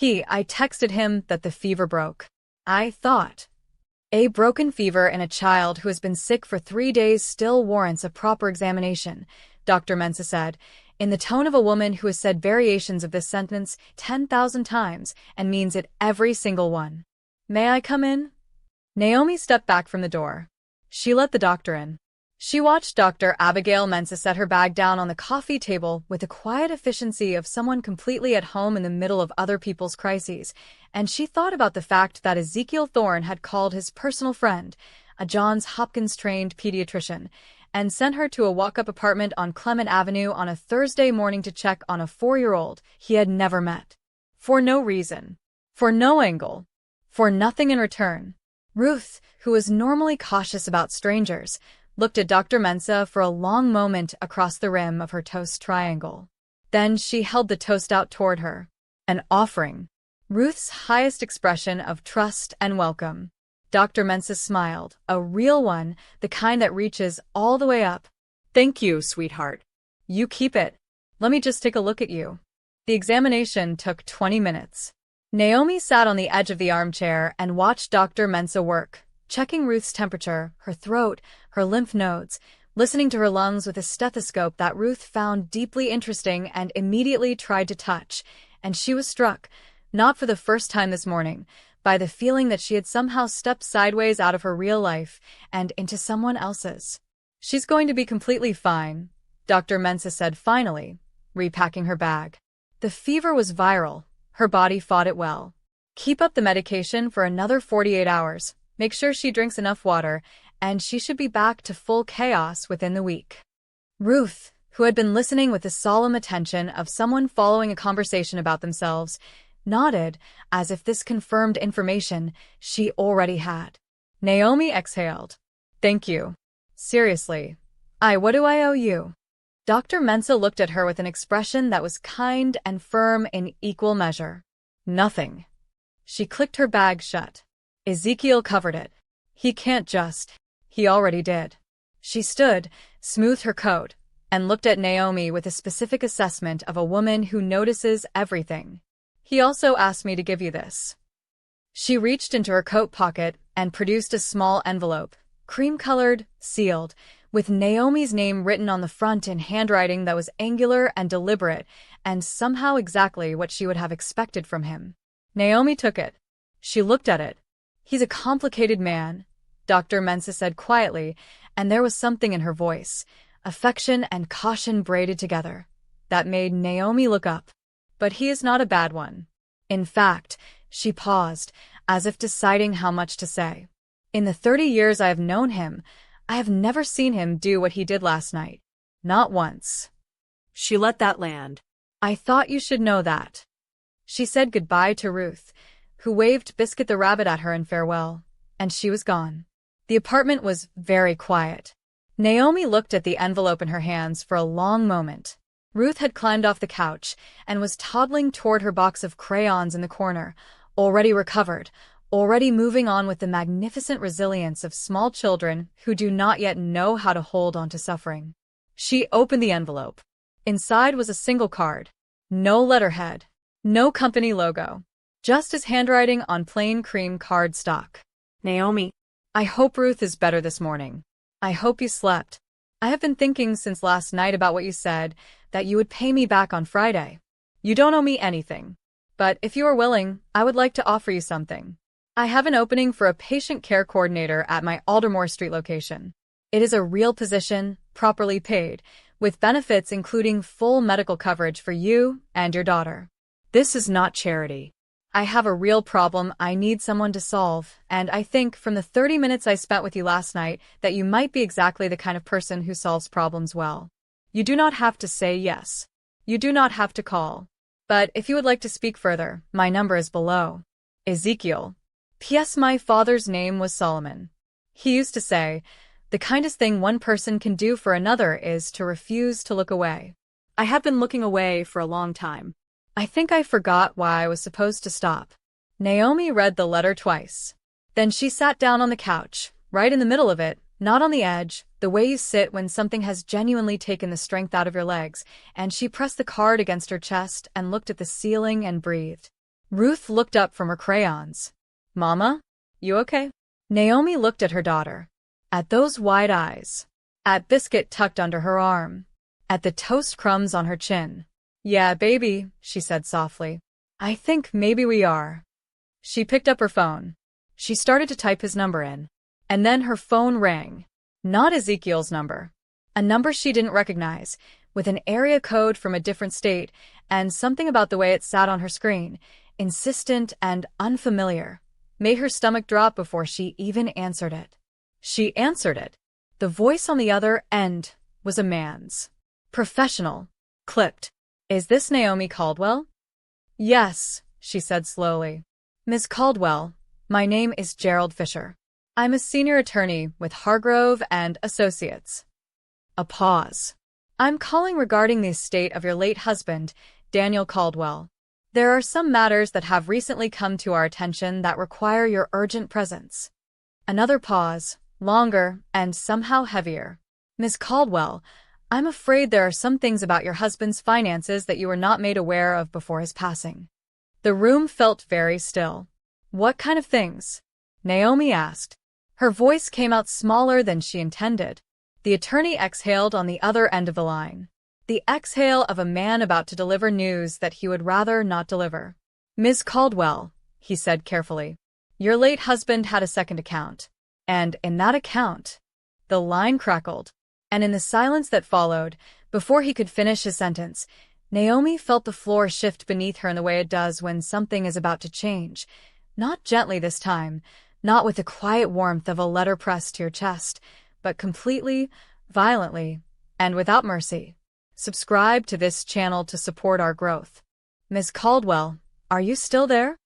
I texted him that the fever broke. I thought. A broken fever in a child who has been sick for 3 days still warrants a proper examination, Dr. Mensah said, in the tone of a woman who has said variations of this sentence 10,000 times and means it every single one. "May I come in?" Naomi stepped back from the door. She let the doctor in. She watched Dr. Abigail Mensah set her bag down on the coffee table with the quiet efficiency of someone completely at home in the middle of other people's crises, and she thought about the fact that Ezekiel Thorne had called his personal friend, a Johns Hopkins-trained pediatrician, and sent her to a walk-up apartment on Clement Avenue on a Thursday morning to check on a 4-year-old he had never met. For no reason. For no angle. For nothing in return. Ruth, who was normally cautious about strangers, looked at Dr. Mensah for a long moment across the rim of her toast triangle. Then she held the toast out toward her. An offering. Ruth's highest expression of trust and welcome. Dr. Mensah smiled, a real one, the kind that reaches all the way up. "Thank you, sweetheart. You keep it. Let me just take a look at you." The examination took 20 minutes. Naomi sat on the edge of the armchair and watched Dr. Mensah work, checking Ruth's temperature, her throat, her lymph nodes, listening to her lungs with a stethoscope that Ruth found deeply interesting and immediately tried to touch, and she was struck, not for the first time this morning, by the feeling that she had somehow stepped sideways out of her real life and into someone else's. "She's going to be completely fine," Dr. Mensah said finally, repacking her bag. The fever was viral. Her body fought it well. Keep up the medication for another 48 hours. Make sure she drinks enough water, and she should be back to full chaos within the week. Ruth, who had been listening with the solemn attention of someone following a conversation about themselves, nodded as if this confirmed information she already had. Naomi exhaled. Thank you. Seriously. What do I owe you? Dr. Mensah looked at her with an expression that was kind and firm in equal measure. Nothing. She clicked her bag shut. Ezekiel covered it. He can't just. He already did. She stood, smoothed her coat, and looked at Naomi with a specific assessment of a woman who notices everything. He also asked me to give you this. She reached into her coat pocket and produced a small envelope, cream-colored, sealed, with Naomi's name written on the front in handwriting that was angular and deliberate, and somehow exactly what she would have expected from him. Naomi took it. She looked at it. He's a complicated man, Dr. Mensah said quietly, and there was something in her voice, affection and caution braided together, that made Naomi look up. But he is not a bad one. In fact, she paused, as if deciding how much to say. In the 30 years I have known him, I have never seen him do what he did last night. Not once. She let that land. I thought you should know that. She said goodbye to Ruth, who waved Biscuit the rabbit at her in farewell, and she was gone. The apartment was very quiet. Naomi looked at the envelope in her hands for a long moment. Ruth had climbed off the couch and was toddling toward her box of crayons in the corner, already recovered, already moving on with the magnificent resilience of small children who do not yet know how to hold on to suffering. She opened the envelope. Inside was a single card. No letterhead. No company logo. Just his handwriting on plain cream cardstock. Naomi. I hope Ruth is better this morning. I hope you slept. I have been thinking since last night about what you said, that you would pay me back on Friday. You don't owe me anything. But if you are willing, I would like to offer you something. I have an opening for a patient care coordinator at my Aldermore Street location. It is a real position, properly paid, with benefits including full medical coverage for you and your daughter. This is not charity. I have a real problem I need someone to solve, and I think from the 30 minutes I spent with you last night that you might be exactly the kind of person who solves problems well. You do not have to say yes. You do not have to call. But if you would like to speak further, my number is below. Ezekiel. P.S. My father's name was Solomon. He used to say, the kindest thing one person can do for another is to refuse to look away. I have been looking away for a long time. I think I forgot why I was supposed to stop. Naomi read the letter twice. Then she sat down on the couch, right in the middle of it, not on the edge, the way you sit when something has genuinely taken the strength out of your legs, and she pressed the card against her chest and looked at the ceiling and breathed. Ruth looked up from her crayons. Mama? You okay? Naomi looked at her daughter. At those wide eyes. At Biscuit tucked under her arm. At the toast crumbs on her chin. Yeah, baby, she said softly. I think maybe we are. She picked up her phone. She started to type his number in. And then her phone rang. Not Ezekiel's number. A number she didn't recognize, with an area code from a different state, and something about the way it sat on her screen, insistent and unfamiliar, made her stomach drop before she even answered it. She answered it. The voice on the other end was a man's. Professional. Clipped. Is this Naomi Caldwell? Yes, she said slowly. Miss Caldwell, my name is Gerald Fisher. I'm a senior attorney with Hargrove and Associates. A pause. I'm calling regarding the estate of your late husband, Daniel Caldwell. There are some matters that have recently come to our attention that require your urgent presence. Another pause, longer and somehow heavier. Miss Caldwell, I'm afraid there are some things about your husband's finances that you were not made aware of before his passing. The room felt very still. What kind of things? Naomi asked. Her voice came out smaller than she intended. The attorney exhaled on the other end of the line. The exhale of a man about to deliver news that he would rather not deliver. Miss Caldwell, he said carefully, your late husband had a second account. And in that account, the line crackled. And in the silence that followed, before he could finish his sentence, Naomi felt the floor shift beneath her in the way it does when something is about to change. Not gently this time, not with the quiet warmth of a letter pressed to your chest, but completely, violently, and without mercy. Subscribe to this channel to support our growth. Ms. Caldwell, are you still there?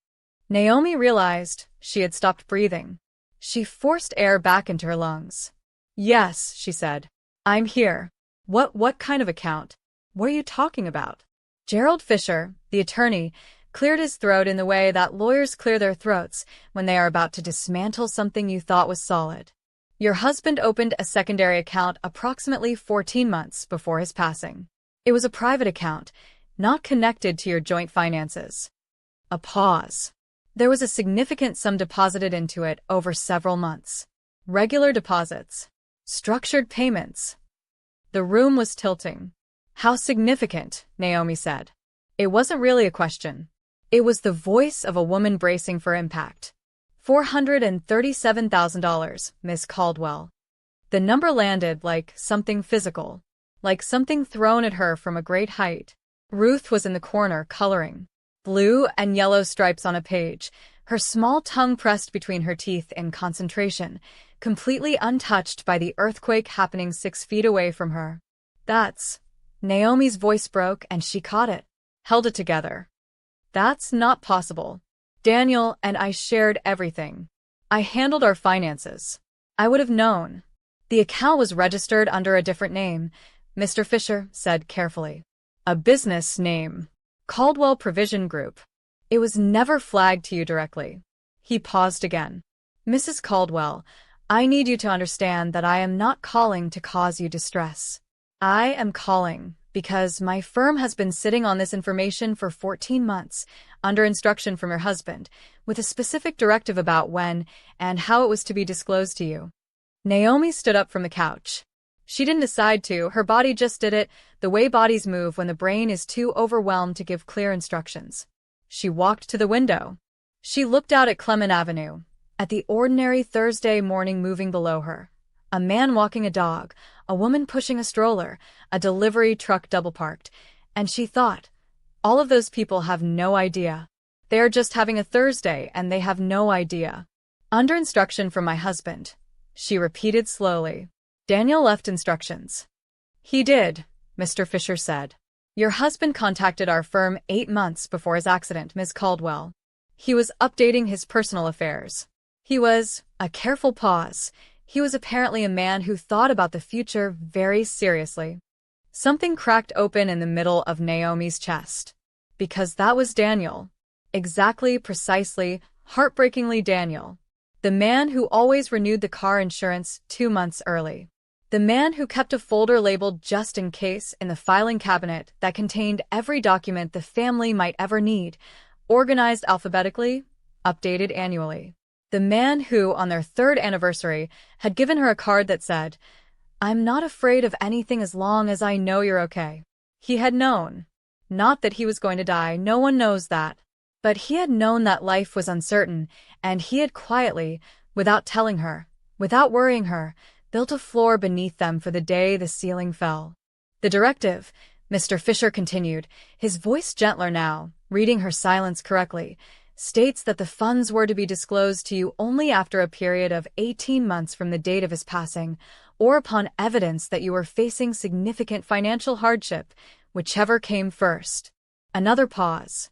Naomi realized she had stopped breathing. She forced air back into her lungs. Yes, she said. I'm here. What kind of account? What are you talking about? Gerald Fisher, the attorney, cleared his throat in the way that lawyers clear their throats when they are about to dismantle something you thought was solid. Your husband opened a secondary account approximately 14 months before his passing. It was a private account, not connected to your joint finances. A pause. There was a significant sum deposited into it over several months. Regular deposits. Structured payments. The room was tilting. How significant, Naomi said. It wasn't really a question. It was the voice of a woman bracing for impact. $437,000, Miss Caldwell. The number landed like something physical, like something thrown at her from a great height. Ruth was in the corner, coloring. Blue and yellow stripes on a page, her small tongue pressed between her teeth in concentration, completely untouched by the earthquake happening 6 feet away from her. That's... Naomi's voice broke and she caught it, held it together. That's not possible. Daniel and I shared everything. I handled our finances. I would have known. The account was registered under a different name, Mr. Fisher said carefully. A business name. Caldwell Provision Group. It was never flagged to you directly. He paused again. Mrs. Caldwell, I need you to understand that I am not calling to cause you distress. I am calling because my firm has been sitting on this information for 14 months, under instruction from your husband, with a specific directive about when and how it was to be disclosed to you. Naomi stood up from the couch. She didn't decide to, her body just did it, the way bodies move when the brain is too overwhelmed to give clear instructions. She walked to the window. She looked out at Clement Avenue, at the ordinary Thursday morning moving below her. A man walking a dog, a woman pushing a stroller, a delivery truck double-parked, and she thought, all of those people have no idea. They are just having a Thursday and they have no idea. Under instruction from my husband, she repeated slowly. Daniel left instructions. He did, Mr. Fisher said. Your husband contacted our firm 8 months before his accident, Ms. Caldwell. He was updating his personal affairs. He was, a careful pause. He was apparently a man who thought about the future very seriously. Something cracked open in the middle of Naomi's chest. Because that was Daniel. Exactly, precisely, heartbreakingly Daniel. The man who always renewed the car insurance 2 months early. The man who kept a folder labeled just in case in the filing cabinet that contained every document the family might ever need, organized alphabetically, updated annually. The man who, on their 3rd anniversary, had given her a card that said, I'm not afraid of anything as long as I know you're okay. He had known. Not that he was going to die, no one knows that. But he had known that life was uncertain, and he had quietly, without telling her, without worrying her, built a floor beneath them for the day the ceiling fell. The directive, Mr. Fisher continued, his voice gentler now, reading her silence correctly, states that the funds were to be disclosed to you only after a period of 18 months from the date of his passing, or upon evidence that you were facing significant financial hardship, whichever came first. Another pause.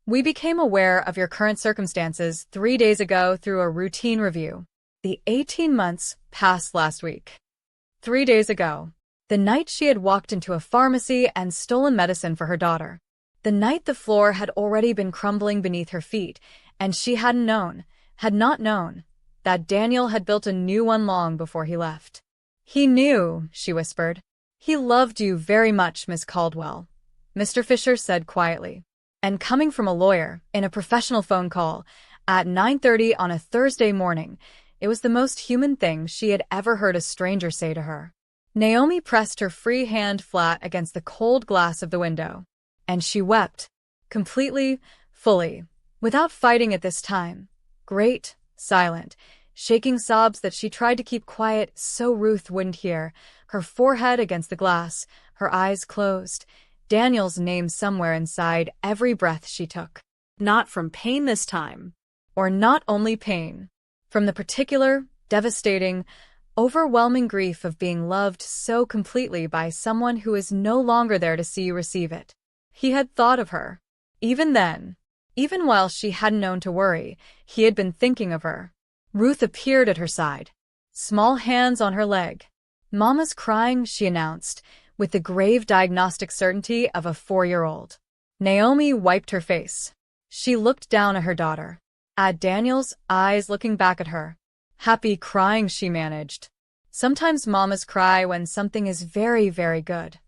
We became aware of your current circumstances 3 days ago through a routine review. The 18 months passed last week. 3 days ago. The night she had walked into a pharmacy and stolen medicine for her daughter. The night the floor had already been crumbling beneath her feet, and she had not known, that Daniel had built a new one long before he left. He knew, she whispered. He loved you very much, Miss Caldwell, Mr. Fisher said quietly. And coming from a lawyer, in a professional phone call, at 9:30 on a Thursday morning, it was the most human thing she had ever heard a stranger say to her. Naomi pressed her free hand flat against the cold glass of the window. And she wept, completely, fully, without fighting at this time. Great, silent, shaking sobs that she tried to keep quiet so Ruth wouldn't hear, her forehead against the glass, her eyes closed, Daniel's name somewhere inside every breath she took. Not from pain this time. Or not only pain. From the particular, devastating, overwhelming grief of being loved so completely by someone who is no longer there to see you receive it. He had thought of her. Even then, even while she hadn't known to worry, he had been thinking of her. Ruth appeared at her side, small hands on her leg. "Mama's crying," she announced, with the grave diagnostic certainty of a 4-year-old. Naomi wiped her face. She looked down at her daughter, at Daniel's eyes looking back at her. "Happy crying," she managed. "Sometimes mamas cry when something is very, very good."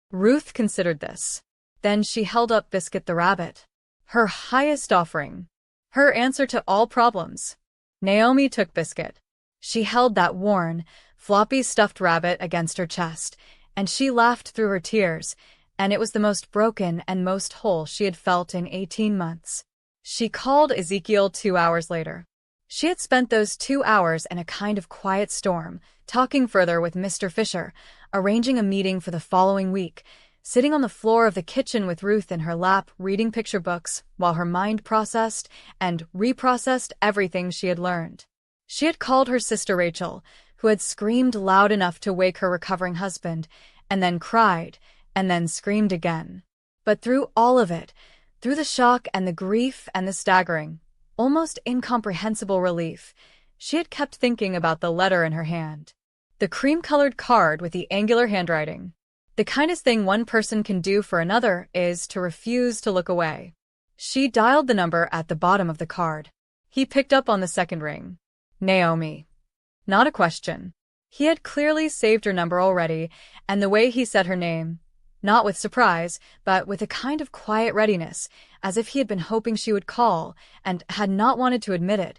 Ruth considered this. Then she held up Biscuit the rabbit, her highest offering, her answer to all problems. Naomi took Biscuit. She held that worn, floppy stuffed rabbit against her chest, and she laughed through her tears, and it was the most broken and most whole she had felt in 18 months. She called Ezekiel 2 hours later. She had spent those 2 hours in a kind of quiet storm, talking further with Mr. Fisher, arranging a meeting for the following week, sitting on the floor of the kitchen with Ruth in her lap, reading picture books, while her mind processed and reprocessed everything she had learned. She had called her sister Rachel, who had screamed loud enough to wake her recovering husband, and then cried, and then screamed again. But through all of it, through the shock and the grief and the staggering, almost incomprehensible relief, she had kept thinking about the letter in her hand. The cream-colored card with the angular handwriting. The kindest thing one person can do for another is to refuse to look away. She dialed the number at the bottom of the card. He picked up on the second ring. Naomi. Not a question. He had clearly saved her number already, and the way he said her name, not with surprise, but with a kind of quiet readiness, as if he had been hoping she would call, and had not wanted to admit it,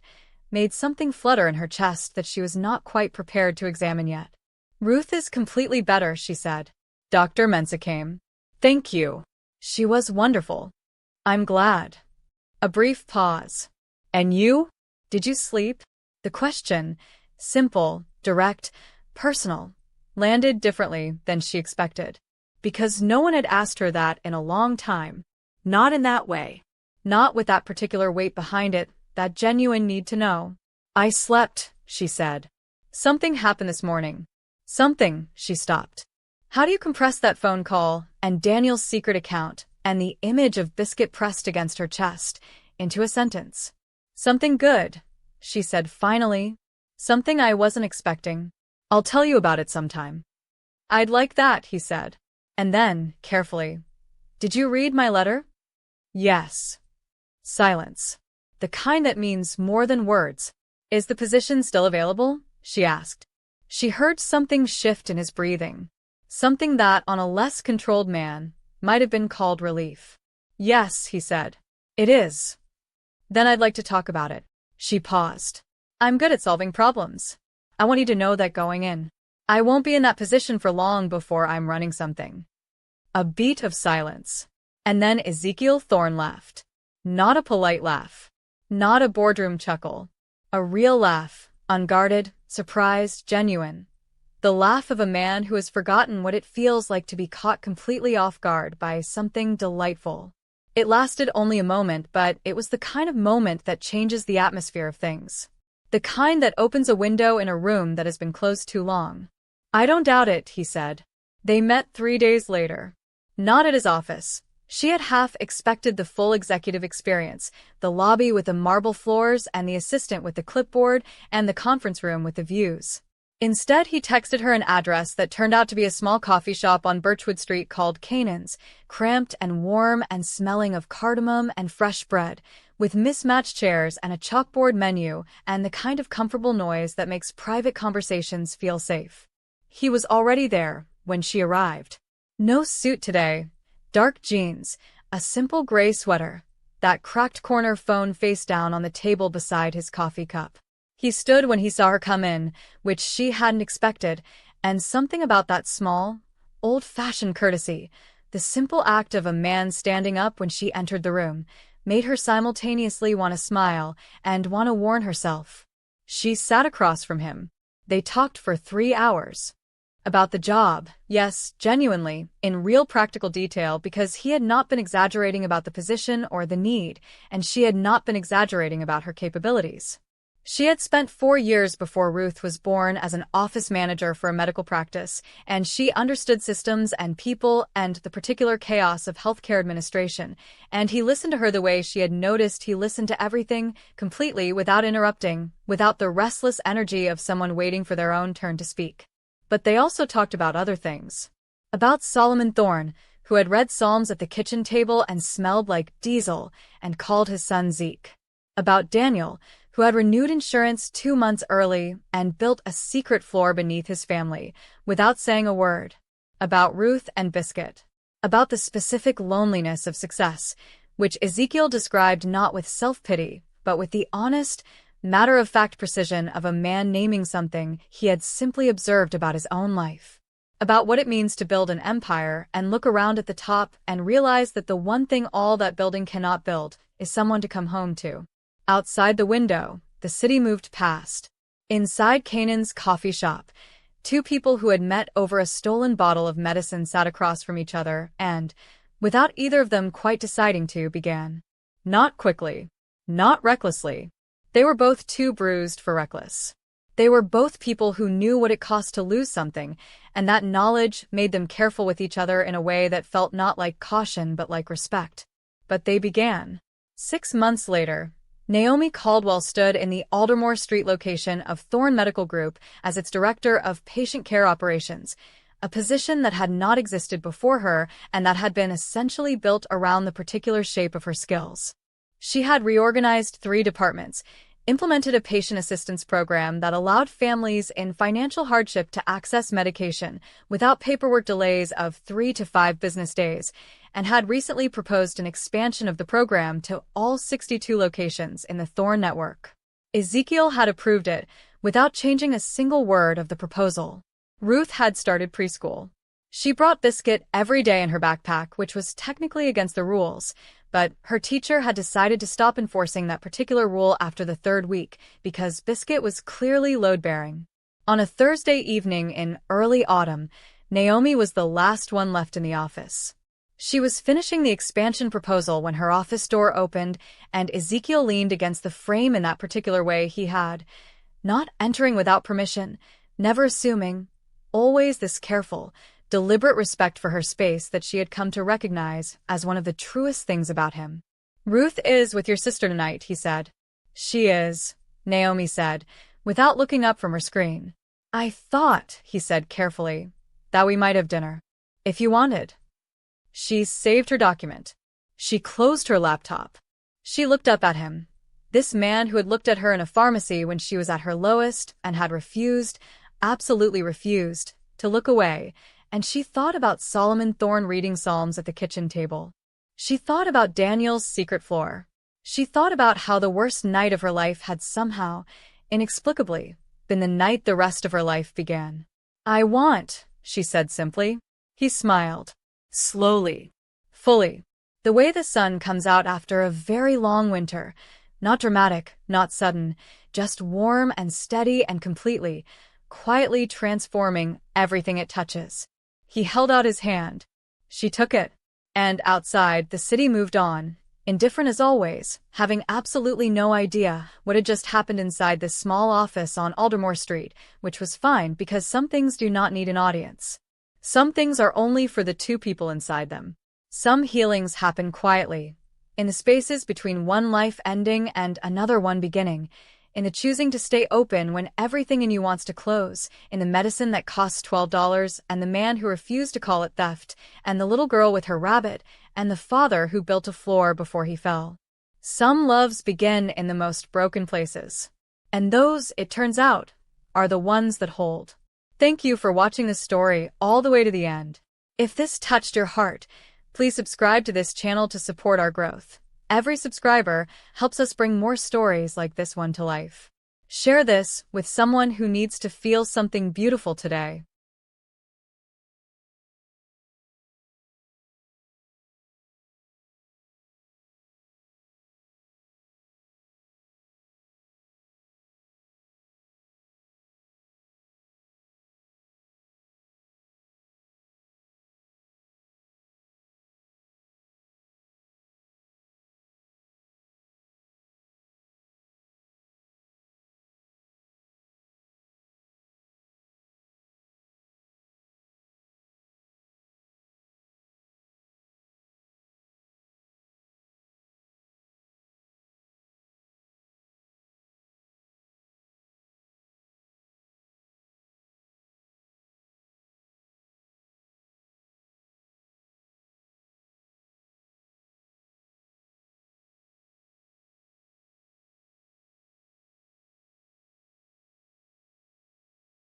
made something flutter in her chest that she was not quite prepared to examine yet. "Ruth is completely better," she said. "Dr. Mensah came." "Thank you. She was wonderful." "I'm glad." A brief pause. "And you? Did you sleep?" The question, simple, direct, personal, landed differently than she expected. Because no one had asked her that in a long time. Not in that way. Not with that particular weight behind it, that genuine need to know. "I slept," she said. "Something happened this morning." "Something," she stopped. How do you compress that phone call, and Daniel's secret account, and the image of Biscuit pressed against her chest, into a sentence? "Something good," she said finally. "Something I wasn't expecting. I'll tell you about it sometime." "I'd like that," he said. And then, carefully, "Did you read my letter?" "Yes." Silence. The kind that means more than words. "Is the position still available?" she asked. She heard something shift in his breathing. Something that, on a less controlled man, might have been called relief. "Yes," he said. "It is." "Then I'd like to talk about it." She paused. "I'm good at solving problems. I want you to know that going in. I won't be in that position for long before I'm running something." A beat of silence. And then Ezekiel Thorne laughed. Not a polite laugh. Not a boardroom chuckle. A real laugh, unguarded, surprised, genuine. The laugh of a man who has forgotten what it feels like to be caught completely off guard by something delightful. It lasted only a moment, but it was the kind of moment that changes the atmosphere of things. The kind that opens a window in a room that has been closed too long. "I don't doubt it," he said. They met 3 days later. Not at his office. She had half expected the full executive experience, the lobby with the marble floors and the assistant with the clipboard and the conference room with the views. Instead, he texted her an address that turned out to be a small coffee shop on Birchwood Street called Canaan's, cramped and warm and smelling of cardamom and fresh bread, with mismatched chairs and a chalkboard menu and the kind of comfortable noise that makes private conversations feel safe. He was already there when she arrived. No suit today, dark jeans, a simple gray sweater, that cracked corner phone face down on the table beside his coffee cup. He stood when he saw her come in, which she hadn't expected, and something about that small, old-fashioned courtesy, the simple act of a man standing up when she entered the room, made her simultaneously want to smile and want to warn herself. She sat across from him. They talked for 3 hours. About the job, yes, genuinely, in real practical detail, because he had not been exaggerating about the position or the need, and she had not been exaggerating about her capabilities. She had spent 4 years before Ruth was born as an office manager for a medical practice, and she understood systems and people and the particular chaos of healthcare administration, and he listened to her the way she had noticed he listened to everything, completely, without interrupting, without the restless energy of someone waiting for their own turn to speak. But they also talked about other things. About Solomon Thorne, who had read Psalms at the kitchen table and smelled like diesel, and called his son Zeke. About Daniel, who had renewed insurance 2 months early and built a secret floor beneath his family, without saying a word. About Ruth and Biscuit. About the specific loneliness of success, which Ezekiel described not with self-pity, but with the honest, matter-of-fact precision of a man naming something he had simply observed about his own life. About what it means to build an empire and look around at the top and realize that the one thing all that building cannot build is someone to come home to. Outside the window, the city moved past. Inside Canaan's coffee shop, 2 people who had met over a stolen bottle of medicine sat across from each other and, without either of them quite deciding to, began. Not quickly. Not recklessly. They were both too bruised for reckless. They were both people who knew what it cost to lose something, and that knowledge made them careful with each other in a way that felt not like caution but like respect. But they began. 6 months later, Naomi Caldwell stood in the Aldermore Street location of Thorne Medical Group as its director of patient care operations, a position that had not existed before her and that had been essentially built around the particular shape of her skills. She had reorganized 3 departments, implemented a patient assistance program that allowed families in financial hardship to access medication without paperwork delays of 3 to 5 business days, and had recently proposed an expansion of the program to all 62 locations in the Thorne network. Ezekiel had approved it without changing a single word of the proposal. Ruth had started preschool. She brought Biscuit every day in her backpack, which was technically against the rules, but her teacher had decided to stop enforcing that particular rule after the 3rd week because Biscuit was clearly load-bearing. On a Thursday evening in early autumn, Naomi was the last one left in the office. She was finishing the expansion proposal when her office door opened and Ezekiel leaned against the frame in that particular way he had, not entering without permission, never assuming, always this careful, deliberate respect for her space that she had come to recognize as one of the truest things about him. "Ruth is with your sister tonight," he said. "She is," Naomi said, without looking up from her screen. "I thought," he said carefully, "that we might have dinner. If you wanted." She saved her document. She closed her laptop. She looked up at him. This man who had looked at her in a pharmacy when she was at her lowest and had refused, absolutely refused, to look away, and she thought about Solomon Thorne reading Psalms at the kitchen table. She thought about Daniel's secret floor. She thought about how the worst night of her life had somehow, inexplicably, been the night the rest of her life began. "I want," she said simply. He smiled. Slowly. Fully. The way the sun comes out after a very long winter. Not dramatic, not sudden, just warm and steady and completely, quietly transforming everything it touches. He held out his hand. She took it. And outside, the city moved on, indifferent as always, having absolutely no idea what had just happened inside this small office on Aldermore Street, which was fine because some things do not need an audience. Some things are only for the 2 people inside them. Some healings happen quietly, in the spaces between one life ending and another one beginning, in the choosing to stay open when everything in you wants to close, in the medicine that costs $12 and the man who refused to call it theft, and the little girl with her rabbit, and the father who built a floor before he fell. Some loves begin in the most broken places. And those, it turns out, are the ones that hold. Thank you for watching this story all the way to the end. If this touched your heart, please subscribe to this channel to support our growth. Every subscriber helps us bring more stories like this one to life. Share this with someone who needs to feel something beautiful today.